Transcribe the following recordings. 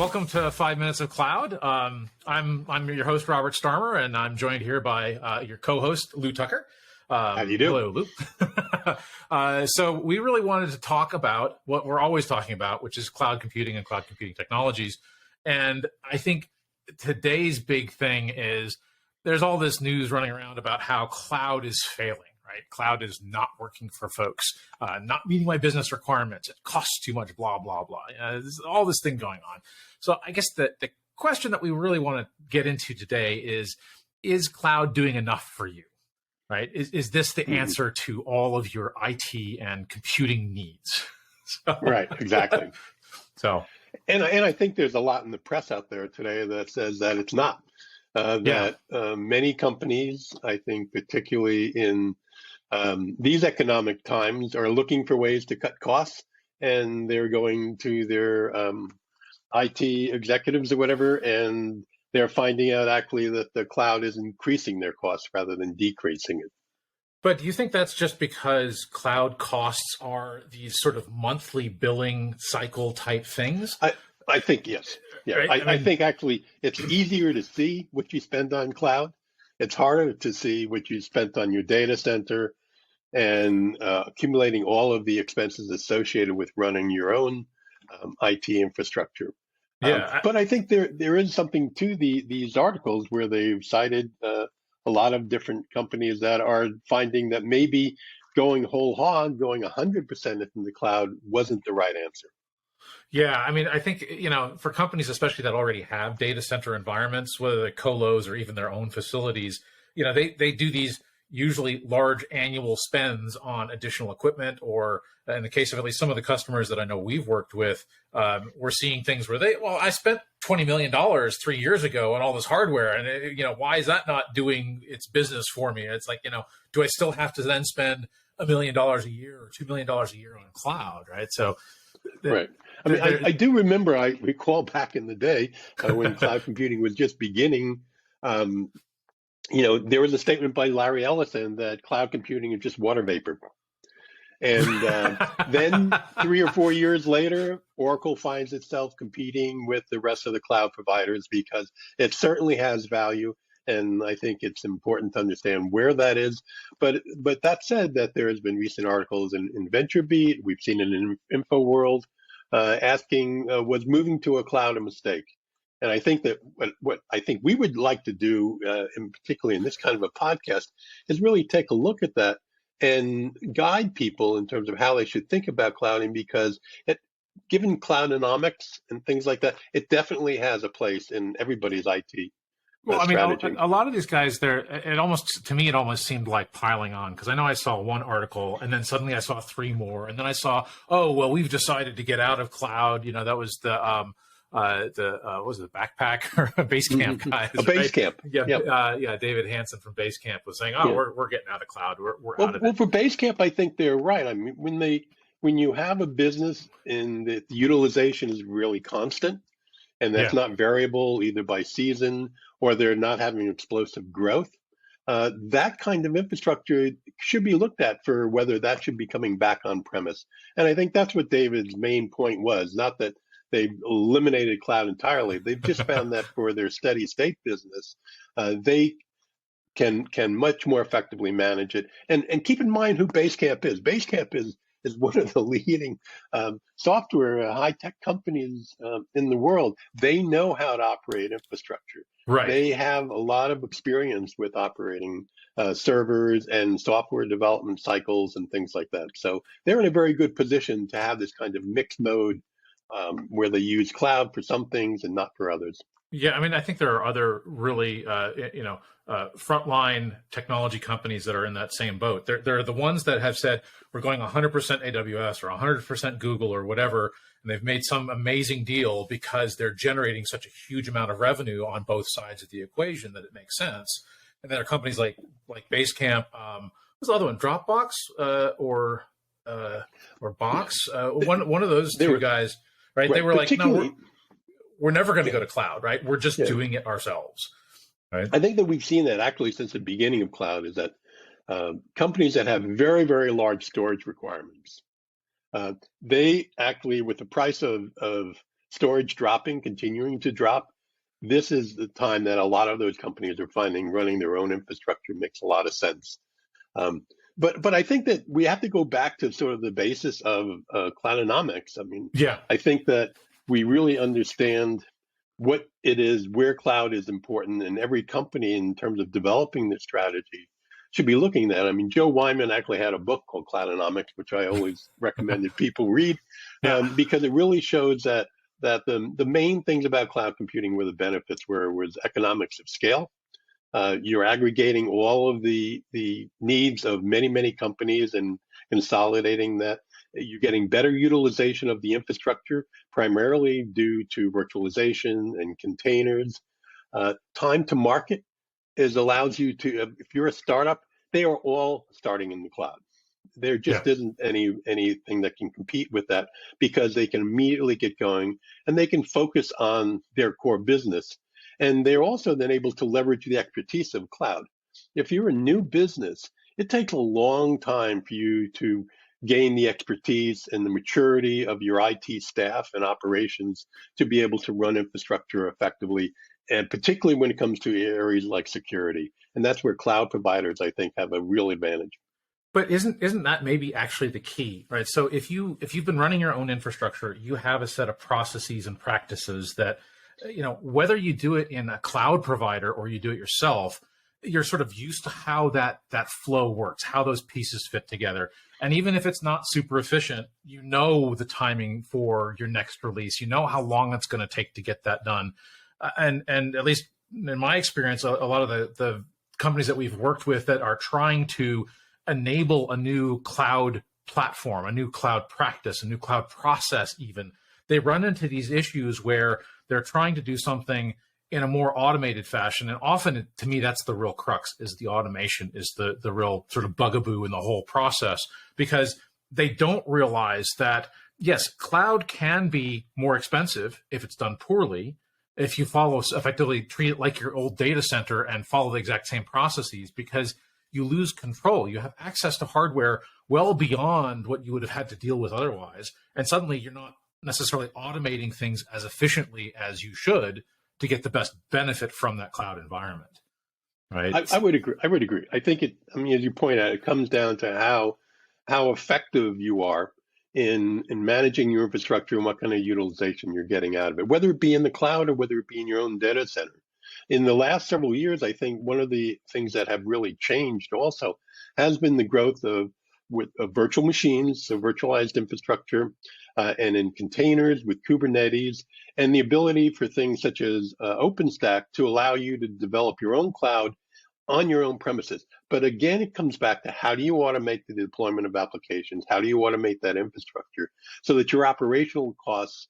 welcome to 5 Minutes of Cloud. I'm your host, Robert Starmer, and I'm joined here by your co-host, Lew Tucker. How do you do? Hello, Lew. So we really wanted to talk about what we're always talking about, which is cloud computing and cloud computing technologies. And I think today's big thing is there's all this news running around about how cloud is failing. Right? Cloud is not working for folks, not meeting my business requirements. It costs too much, blah, blah, blah. There's all this thing going on. So I guess the question that we really want to get into today is cloud doing enough for you? Right? Is this the answer to all of your IT and computing needs? Right, exactly. So, and I think there's a lot in the press out there today that says that it's not. Many companies, I think, particularly in these economic times, are looking for ways to cut costs, and they're going to their IT executives or whatever, and they're finding out actually that the cloud is increasing their costs rather than decreasing it. But do you think that's just because cloud costs are these sort of monthly billing cycle type things? I think yes. Yeah, right? I think actually it's easier to see what you spend on cloud. It's harder to see what you spent on your data center and accumulating all of the expenses associated with running your own IT infrastructure. But I think there is something to these articles where they've cited a lot of different companies that are finding that maybe going whole hog, going 100% in the cloud wasn't the right answer. Yeah, I mean, I think, for companies, especially that already have data center environments, whether they're colos or even their own facilities, they do these usually large annual spends on additional equipment, or in the case of at least some of the customers that I know we've worked with, we're seeing things where I spent $20 million 3 years ago on all this hardware, and why is that not doing its business for me? It's like, do I still have to then spend $1 million a year or $2 million a year on cloud, right? So, right. I mean, I do remember, I recall back in the day when cloud computing was just beginning, there was a statement by Larry Ellison that cloud computing is just water vapor. And then 3 or 4 years later, Oracle finds itself competing with the rest of the cloud providers because it certainly has value. And I think it's important to understand where that is. But that said, that there has been recent articles in VentureBeat, we've seen it in InfoWorld, asking, was moving to a cloud a mistake? And I think that what I think we would like to do, and particularly in this kind of a podcast, is really take a look at that and guide people in terms of how they should think about clouding, because given cloudonomics and things like that, it definitely has a place in everybody's IT. Well, I mean, a lot of these guys, it almost seemed like piling on, because I know I saw one article and then suddenly I saw 3 more, and then I saw, we've decided to get out of cloud. That was the backpack or Basecamp guys. Basecamp. Right? Yeah. David Hansen from Basecamp was saying, we're getting out of cloud. We're out of it. Well, for Basecamp, I think they're right. I mean, when you have a business and the utilization is really constant, and that's not variable either by season, or they're not having explosive growth, that kind of infrastructure should be looked at for whether that should be coming back on premise. And I think that's what David's main point was, not that they've eliminated cloud entirely. They've just found that for their steady state business, they can much more effectively manage it. And keep in mind who Basecamp is. Basecamp is one of the leading software high-tech companies in the world. They know how to operate infrastructure. Right. They have a lot of experience with operating servers and software development cycles and things like that. So they're in a very good position to have this kind of mixed mode where they use cloud for some things and not for others. Yeah, I mean, I think there are other really, frontline technology companies that are in that same boat. They're the ones that have said, we're going 100% AWS or 100% Google or whatever, and they've made some amazing deal because they're generating such a huge amount of revenue on both sides of the equation that it makes sense. And then there are companies like Basecamp, what's the other one, Dropbox or Box? One of those two guys, right? They were like, no, we're never going to go to cloud, right? We're just doing it ourselves, right? I think that we've seen that actually since the beginning of cloud is that companies that have very, very large storage requirements, they actually, with the price of storage dropping, continuing to drop, this is the time that a lot of those companies are finding running their own infrastructure makes a lot of sense. But I think that we have to go back to sort of the basis of cloudonomics. I mean, Yeah. I think that we really understand what it is, where cloud is important, and every company in terms of developing their strategy should be looking at that. I mean, Joe Wyman actually had a book called Cloudonomics, which I always recommended people read, because it really shows that the main things about cloud computing were the benefits was economics of scale. You're aggregating all of the needs of many companies and consolidating that. You're getting better utilization of the infrastructure, primarily due to virtualization and containers. Time to market allows you to, if you're a startup, they are all starting in the cloud. There just isn't anything that can compete with that, because they can immediately get going and they can focus on their core business. And they're also then able to leverage the expertise of cloud. If you're a new business, it takes a long time for you to gain the expertise and the maturity of your IT staff and operations to be able to run infrastructure effectively, and particularly when it comes to areas like security. And that's where cloud providers, I think, have a real advantage. But isn't that maybe actually the key, right? So if you've been running your own infrastructure, you have a set of processes and practices that, whether you do it in a cloud provider or you do it yourself, you're sort of used to how that flow works, how those pieces fit together. And even if it's not super efficient, you know the timing for your next release, you know how long it's going to take to get that done. And at least in my experience, a lot of the companies that we've worked with that are trying to enable a new cloud platform, a new cloud practice, a new cloud process even, they run into these issues where they're trying to do something in a more automated fashion. And often, to me, that's the real crux, is the automation is the real sort of bugaboo in the whole process, because they don't realize that, yes, cloud can be more expensive if it's done poorly, if you effectively treat it like your old data center and follow the exact same processes, because you lose control. You have access to hardware well beyond what you would have had to deal with otherwise. And suddenly you're not necessarily automating things as efficiently as you should to get the best benefit from that cloud environment. Right? I would agree. I think as you point out, it comes down to how effective you are in managing your infrastructure and what kind of utilization you're getting out of it, whether it be in the cloud or whether it be in your own data center. In the last several years, I think one of the things that have really changed also has been the growth of virtual machines, so virtualized infrastructure, and in containers with Kubernetes, and the ability for things such as OpenStack to allow you to develop your own cloud on your own premises. But again, it comes back to how do you automate the deployment of applications? How do you automate that infrastructure so that your operational costs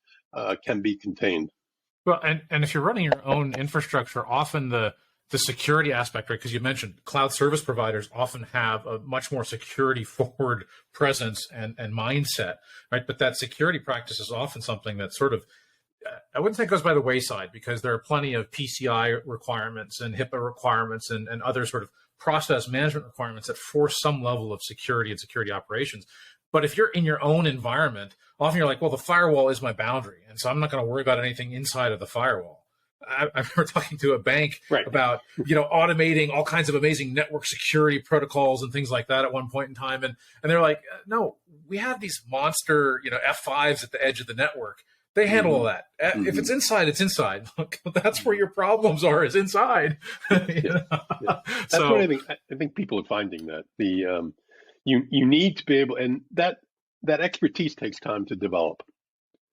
can be contained? Well, and if you're running your own infrastructure, often the security aspect, right? Because you mentioned cloud service providers often have a much more security forward presence and mindset, right? But that security practice is often something that sort of, I wouldn't say it goes by the wayside, because there are plenty of PCI requirements and HIPAA requirements and other sort of process management requirements that force some level of security and security operations. But if you're in your own environment, often you're like, well, the firewall is my boundary, and so I'm not going to worry about anything inside of the firewall. I remember talking to a bank about, automating all kinds of amazing network security protocols and things like that at one point in time. And they're like, no, we have these monster, F5s at the edge of the network. They handle all that. If it's inside, it's inside. That's where your problems are, is inside. That's what I think people are finding, that you need to be able, and that expertise takes time to develop.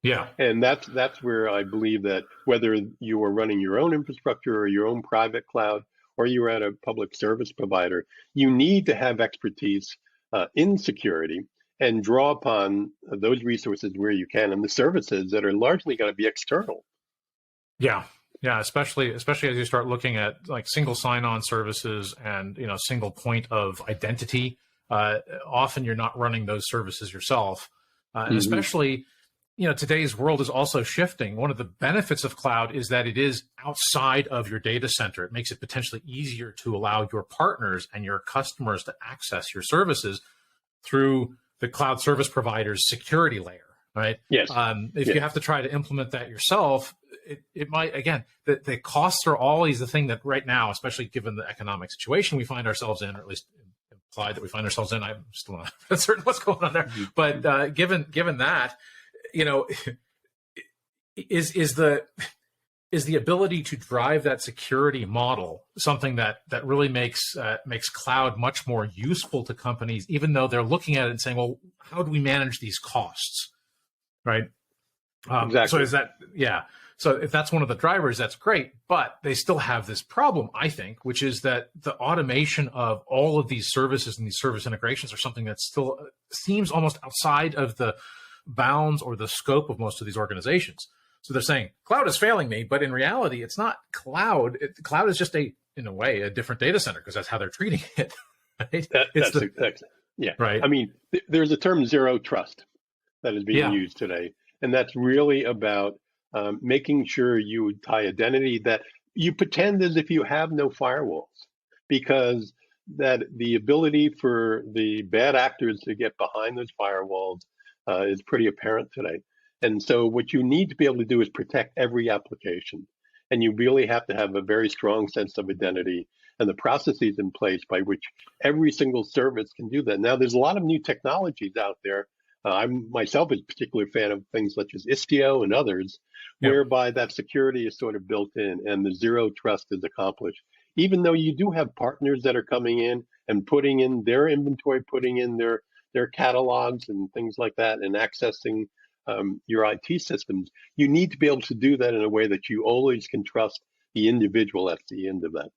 Yeah. And that's where I believe that whether you are running your own infrastructure or your own private cloud, or you're at a public service provider, you need to have expertise in security and draw upon those resources where you can, and the services that are largely going to be external. Yeah. Yeah, especially as you start looking at like single sign-on services and single point of identity. Often you're not running those services yourself, and especially today's world is also shifting. One of the benefits of cloud is that it is outside of your data center. It makes it potentially easier to allow your partners and your customers to access your services through the cloud service provider's security layer. right? Yes. If Yes. you have to try to implement that yourself, it might, again, the costs are always the thing that right now, especially given the economic situation we find ourselves in, or at least implied that we find ourselves in. I'm still not certain what's going on there, but given that, you know, is the ability to drive that security model something that really makes cloud much more useful to companies, even though they're looking at it and saying, well, how do we manage these costs, right? Exactly. So is that, yeah. So if that's one of the drivers, that's great, but they still have this problem, I think, which is that the automation of all of these services and these service integrations are something that still seems almost outside of the bounds or the scope of most of these organizations. So they're saying cloud is failing me, but in reality, it's not cloud. Cloud is just in a way, a different data center, because that's how they're treating it. Right? Yeah. Right. I mean, there's a term zero trust that is being used today, and that's really about making sure you tie identity, that you pretend as if you have no firewalls, because that the ability for the bad actors to get behind those firewalls is pretty apparent today. And so what you need to be able to do is protect every application. And you really have to have a very strong sense of identity and the processes in place by which every single service can do that. Now, there's a lot of new technologies out there. I'm myself is a particular fan of things such as Istio and others, whereby that security is sort of built in and the zero trust is accomplished. Even though you do have partners that are coming in and putting in their inventory, putting in their catalogs and things like that, and accessing your IT systems, you need to be able to do that in a way that you always can trust the individual at the end of that.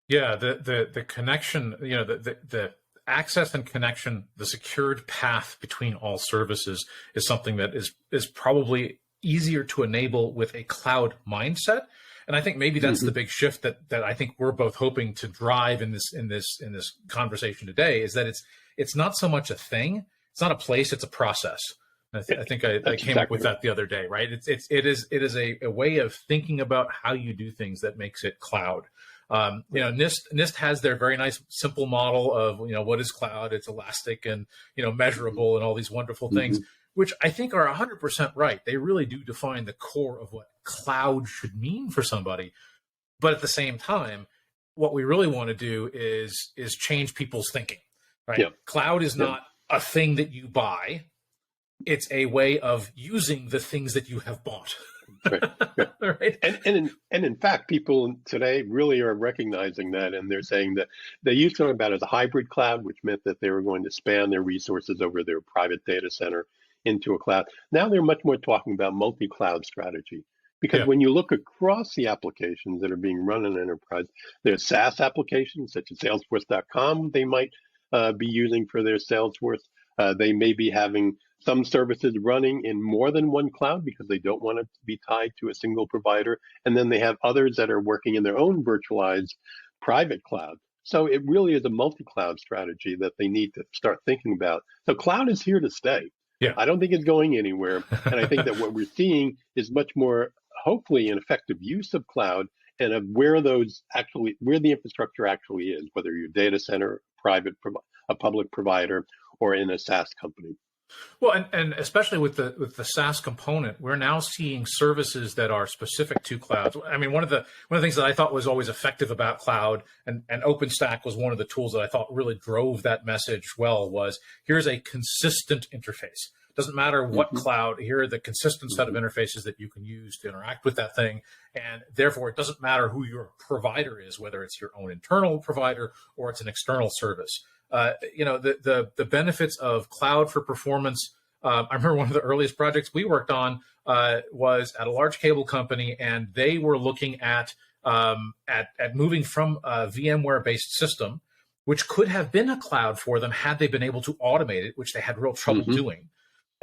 Yeah, the connection, you know, the access and connection, the secured path between all services is something that is probably easier to enable with a cloud mindset. And I think maybe that's the big shift that I think we're both hoping to drive in this conversation today, is that it's not so much a thing, it's not a place, it's a process. I think I came up with that the other day, right? It is a way of thinking about how you do things that makes it cloud. You know, NIST has their very nice simple model of, you know, what is cloud? It's elastic and, you know, measurable and all these wonderful things, which I think are 100% right. They really do define the core of what cloud should mean for somebody. But at the same time, what we really want to do is change people's thinking, right? Yeah. Cloud is not a thing that you buy. It's a way of using the things that you have bought. Right. And in fact, people today really are recognizing that, and they're saying that they used to talk about it as a hybrid cloud, which meant that they were going to span their resources over their private data center into a cloud. Now they're much more talking about multi-cloud strategy, because when you look across the applications that are being run in enterprise, there's SaaS applications such as Salesforce.com they might be using for their Salesforce. They may be having some services running in more than one cloud because they don't want it to be tied to a single provider. And then they have others that are working in their own virtualized private cloud. So it really is a multi-cloud strategy that they need to start thinking about. So cloud is here to stay. Yeah. I don't think it's going anywhere. And I think that what we're seeing is much more, hopefully, an effective use of cloud and of where the infrastructure actually is, whether you're a data center, a public provider, or in a SaaS company. Well, and especially with the SaaS component, we're now seeing services that are specific to clouds. I mean, one of the things that I thought was always effective about cloud, and OpenStack was one of the tools that I thought really drove that message well, was here's a consistent interface. Doesn't matter what cloud, here are the consistent set of interfaces that you can use to interact with that thing. And therefore, it doesn't matter who your provider is, whether it's your own internal provider or it's an external service. You know, the benefits of cloud for performance. I remember one of the earliest projects we worked on was at a large cable company, and they were looking at moving from a VMware-based system, which could have been a cloud for them had they been able to automate it, which they had real trouble doing.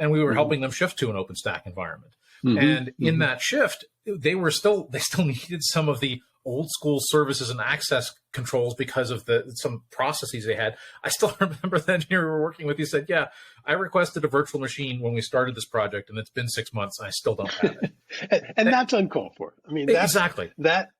And we were helping them shift to an OpenStack environment. And in that shift, they still needed some of the old school services and access controls because of some processes they had. I still remember the engineer we were working with. He said, "Yeah, I requested a virtual machine when we started this project, and it's been 6 months, and I still don't have it." and that's uncalled for. I mean, exactly. That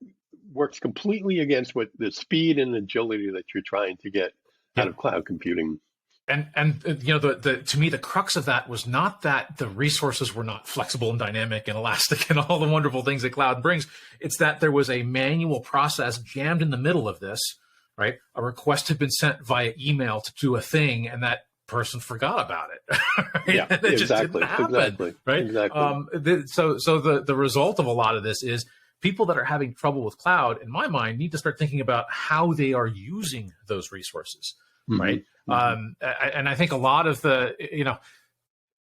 works completely against what the speed and agility that you're trying to get out of cloud computing. And you know, the to me, the crux of that was not that the resources were not flexible and dynamic and elastic and all the wonderful things that cloud brings. It's that there was a manual process jammed in the middle of this, right? A request had been sent via email to do a thing, and that person forgot about it. Right? Yeah, And it just didn't happen, right? Exactly. So the result of a lot of this is people that are having trouble with cloud, in my mind, need to start thinking about how they are using those resources, right? And I think a lot of the, you know,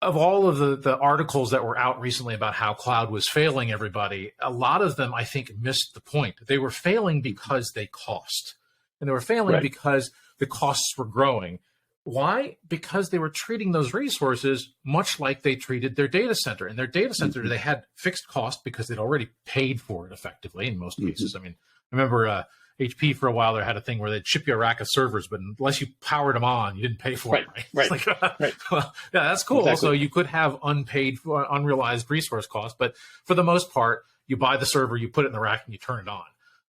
of all of the articles that were out recently about how cloud was failing everybody, a lot of them, I think, missed the point. They were failing because they cost. And they were failing because the costs were growing. Why? Because they were treating those resources much like they treated their data center. In their data center, they had fixed cost because they'd already paid for it effectively in most cases. I mean, I remember HP for a while there had a thing where they'd ship you a rack of servers, but unless you powered them on, you didn't pay for it. Right. It's like, well, yeah, that's cool. Exactly. So you could have unpaid, unrealized resource costs, but for the most part, you buy the server, you put it in the rack, and you turn it on.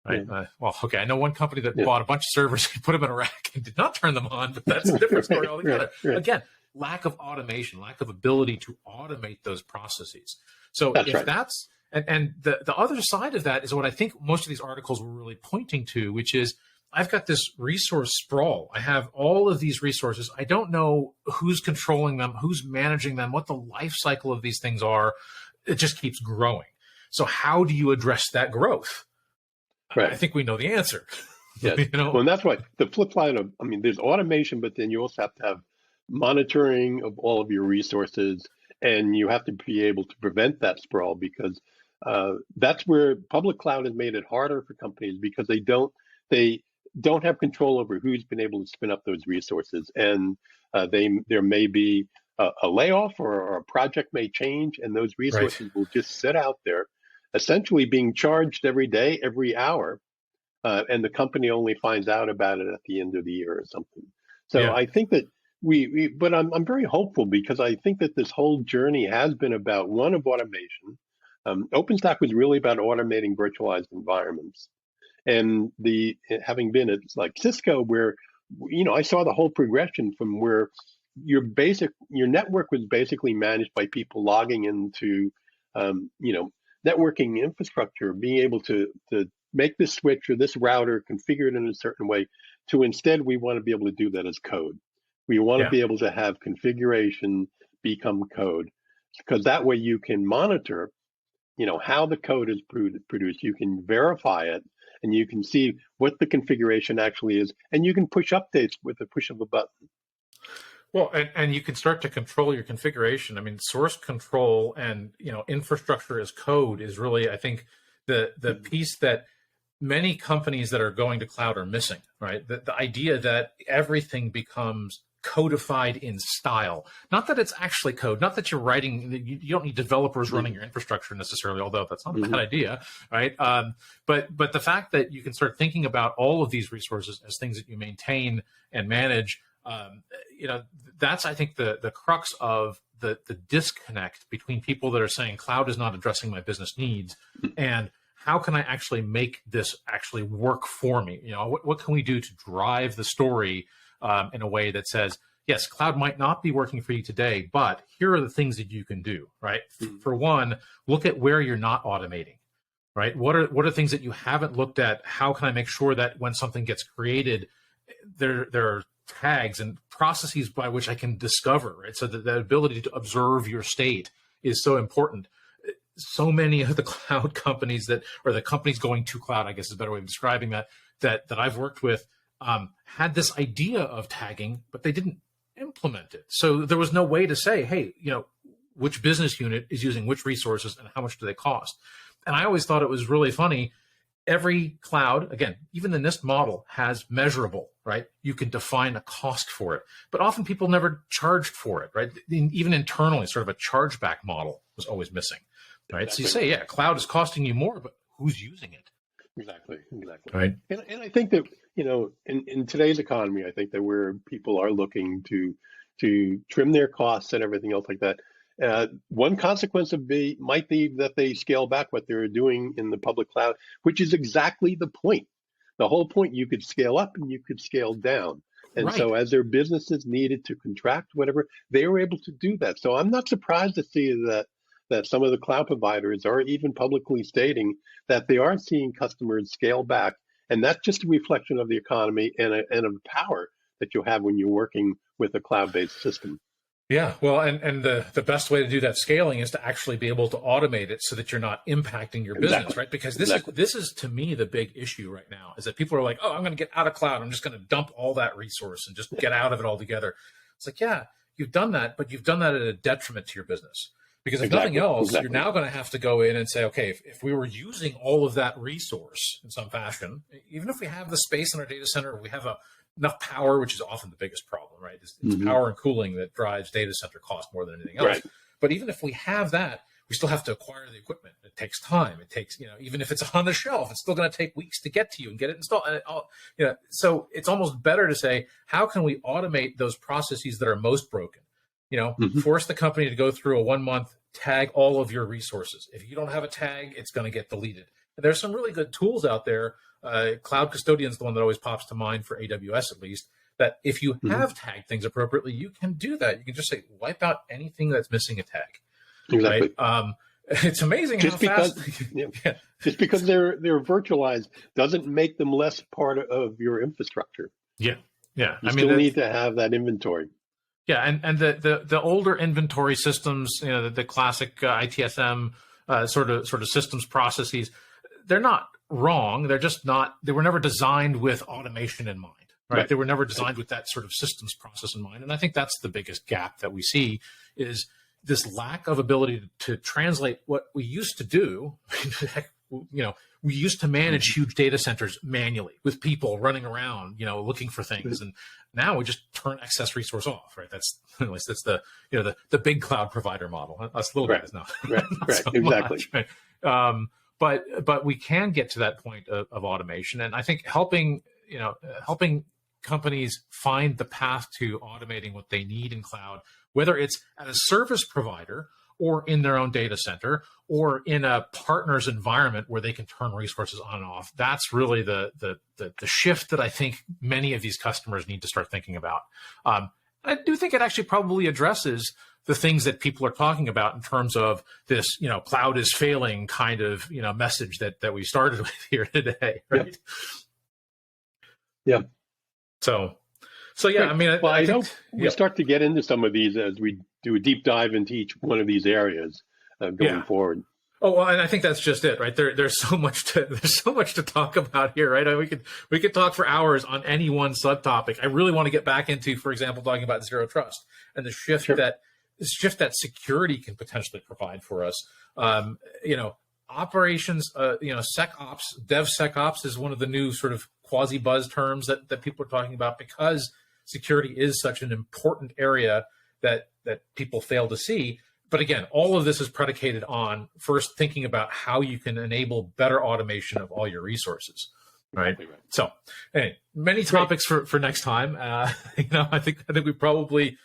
Right. Well, okay. I know one company that bought a bunch of servers, put them in a rack, and did not turn them on, but that's a different story altogether. Again, lack of automation, lack of ability to automate those processes. So that's and the other side of that is what I think most of these articles were really pointing to, which is I've got this resource sprawl. I have all of these resources. I don't know who's controlling them, who's managing them, what the life cycle of these things are. It just keeps growing. So how do you address that growth? I think we know the answer. Yes. You know? Well, and that's why the flip side of, I mean, there's automation, but then you also have to have monitoring of all of your resources, and you have to be able to prevent that sprawl, because that's where public cloud has made it harder for companies, because they don't have control over who's been able to spin up those resources, and there may be a layoff, or a project may change, and those resources will just sit out there, essentially being charged every day, every hour, and the company only finds out about it at the end of the year or something. So I think that but I'm very hopeful, because I think that this whole journey has been about one of automation. OpenStack was really about automating virtualized environments, and having been at like Cisco, where I saw the whole progression from where your network was basically managed by people logging into networking infrastructure, being able to make this switch or this router, configure it in a certain way, to instead we want to be able to do that as code. We want to be able to have configuration become code, because that way you can monitor, how the code is produced. You can verify it, and you can see what the configuration actually is, and you can push updates with the push of a button. Well, and you can start to control your configuration. I mean, source control and infrastructure as code is really, I think, the piece that many companies that are going to cloud are missing. Right, the idea that everything becomes codified in style. Not that it's actually code. Not that you're writing. You don't need developers running your infrastructure necessarily, although that's not a bad idea, right? But the fact that you can start thinking about all of these resources as things that you maintain and manage. That's, I think, the crux of the disconnect between people that are saying cloud is not addressing my business needs, and how can I actually make this actually work for me? What can we do to drive the story in a way that says, yes, cloud might not be working for you today, but here are the things that you can do, right? For one, look at where you're not automating, right? What are things that you haven't looked at? How can I make sure that when something gets created, there are tags and processes by which I can discover, right? So the ability to observe your state is so important. So many of the cloud companies or the companies going to cloud, I guess is a better way of describing that I've worked with, had this idea of tagging, but they didn't implement it. So there was no way to say, hey, which business unit is using which resources and how much do they cost? And I always thought it was really funny. Every cloud, again, even the NIST model has measurable, right? You can define a cost for it, but often people never charged for it, right? Even internally, sort of a chargeback model was always missing, right? Exactly. So you say, cloud is costing you more, but who's using it? Exactly. Right. And I think that, in today's economy, I think that where people are looking to trim their costs and everything else like that, one consequence might be that they scale back what they're doing in the public cloud, which is exactly the point. The whole point, you could scale up and you could scale down. And Right. so as their businesses needed to contract, whatever, they were able to do that. So I'm not surprised to see that some of the cloud providers are even publicly stating that they are seeing customers scale back. And that's just a reflection of the economy and of the power that you have when you're working with a cloud-based system. Yeah, well, and the best way to do that scaling is to actually be able to automate it so that you're not impacting your business, Exactly. right? Because Exactly. this is to me the big issue right now is that people are like, oh, I'm going to get out of cloud. I'm just going to dump all that resource and just get out of it altogether. It's like, yeah, you've done that, but you've done that at a detriment to your business. Because if nothing else, you're now going to have to go in and say, okay, if we were using all of that resource in some fashion, even if we have the space in our data center, we have enough power, which is often the biggest problem, right? It's power and cooling that drives data center cost more than anything else. Right. But even if we have that, we still have to acquire the equipment. It takes time. It takes, even if it's on the shelf, it's still going to take weeks to get to you and get it installed. And so it's almost better to say, how can we automate those processes that are most broken? Force the company to go through a 1 month, tag all of your resources. If you don't have a tag, it's going to get deleted. And there's some really good tools out there. Cloud Custodian is the one that always pops to mind for AWS, at least, that if you have tagged things appropriately, you can do that. You can just say, wipe out anything that's missing a tag. Exactly. Right? It's amazing just how because, fast. Just because they're virtualized doesn't make them less part of your infrastructure. Yeah. You still need to have that inventory. Yeah, and the older inventory systems, the classic ITSM sort of systems processes, they're not wrong. They're just not. They were never designed with automation in mind, right? They were never designed with that sort of systems process in mind. And I think that's the biggest gap that we see is this lack of ability to translate what we used to do. We used to manage huge data centers manually with people running around, looking for things, and now we just turn excess resource off, right? That's at least that's the big cloud provider model. Us little guys, not so exactly. much, right? But we can get to that point of automation, and I think helping companies find the path to automating what they need in cloud, whether it's at a service provider or in their own data center, or in a partner's environment where they can turn resources on and off. That's really the shift that I think many of these customers need to start thinking about. I do think it actually probably addresses the things that people are talking about in terms of this, cloud is failing kind of, message that we started with here today, right? Yeah. So yeah, right. I mean, I hope we start to get into some of these as we do a deep dive into each one of these areas going forward. Oh, well, and I think that's just it, right? There's so much to talk about here, right? We could talk for hours on any one subtopic. I really want to get back into, for example, talking about zero trust and the shift that security can potentially provide for us. Operations, SecOps, DevSecOps is one of the new sort of quasi buzz terms that people are talking about because security is such an important area that people fail to see. But again, all of this is predicated on first thinking about how you can enable better automation of all your resources, right? Exactly right. So, anyway, many topics for next time. I think we probably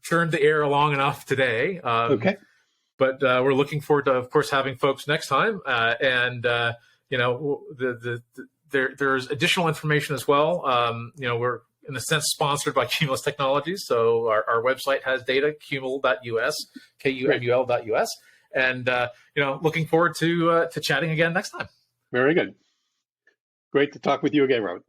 churned the air long enough today. Okay. But we're looking forward to, of course, having folks next time. There's additional information as well. We're in a sense sponsored by Kumulus Technologies. So our website has data, kumul.us, kumul.us. And, looking forward to chatting again next time. Very good. Great to talk with you again, Robert.